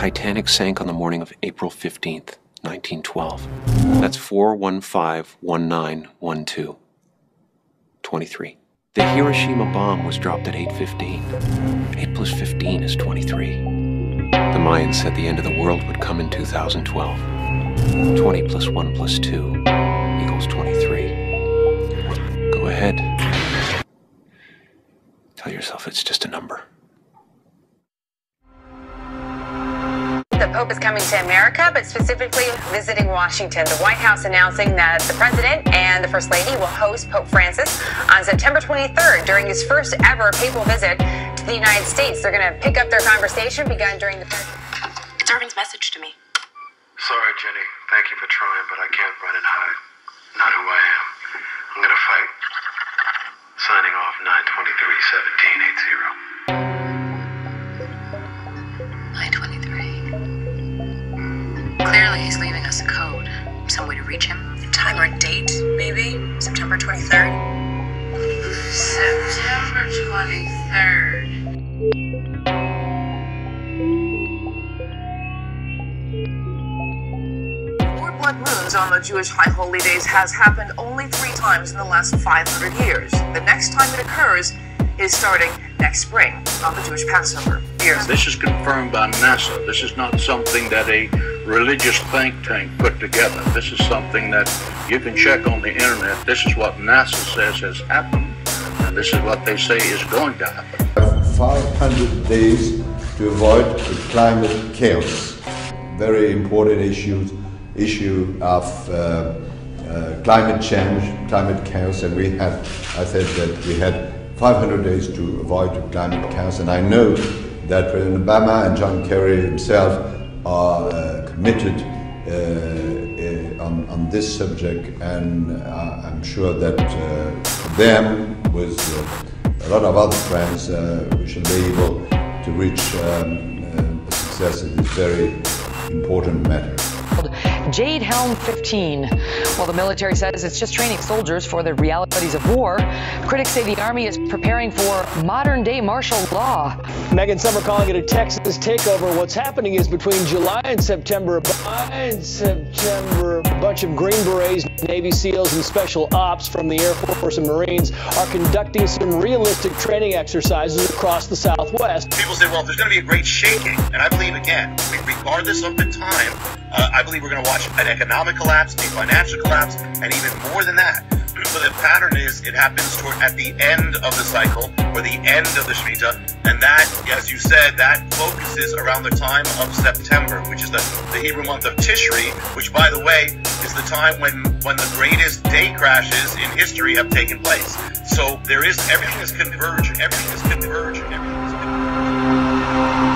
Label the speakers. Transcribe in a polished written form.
Speaker 1: Titanic sank on the morning of April 15th, 1912. That's 4-1-5-19-12. 23. The Hiroshima bomb was dropped at 8:15. 8 plus 15 is 23. The Mayans said the end of the world would come in 2012. 20 plus 1 plus 2 equals 23. Go ahead. Tell yourself it's just a number.
Speaker 2: The Pope is coming to America, but specifically visiting Washington. The White House announcing that the President and the First Lady will host Pope Francis on September 23rd during his first ever papal visit to the United States. They're going to pick up their conversation begun during the...
Speaker 3: It's Irving's message to me.
Speaker 4: Sorry, Jenny. Thank you for trying, but I can't run and hide. Not who I am. I'm going to fight. Signing off
Speaker 3: 9/23/1780. 9/23. Clearly, he's leaving us a code. Some way to reach him. A time or a date, maybe? September 23rd? September 23rd.
Speaker 5: Blood moons on the Jewish High Holy Days has happened only 3 times in the last 500 years. The next time it occurs is starting next spring on the Jewish Passover.
Speaker 6: This is confirmed by NASA. This is not something that a religious think tank put together. This is something that you can check on the internet. This is what NASA says has happened, and this is what they say is going to happen.
Speaker 7: 500 days to avoid climate chaos. Very important issue of climate change, climate chaos, and I said that we had 500 days to avoid climate chaos, and I know that President Obama and John Kerry himself are committed on this subject, and I'm sure that them, with a lot of other friends, we shall be able to reach success in this very important matter.
Speaker 8: Jade Helm 15. While the military says it's just training soldiers for the realities of war, critics say the Army is preparing for modern-day martial law.
Speaker 9: Megan, some are calling it a Texas takeover. What's happening is between July and September, a bunch of Green Berets, Navy SEALs, and Special Ops from the Air Force and Marines are conducting some realistic training exercises across the Southwest.
Speaker 10: People say, well, there's going to be a great shaking, and I believe, again, regardless of the time, I believe we're going to watch an economic collapse, a financial collapse, and even more than that. But the pattern is it happens at the end of the cycle, or the end of the Shemitah, and that, as you said, that focuses around the time of September, which is the Hebrew month of Tishri, which, by the way, is the time when the greatest day crashes in history have taken place. So everything is converging, everything is converging, everything is converging.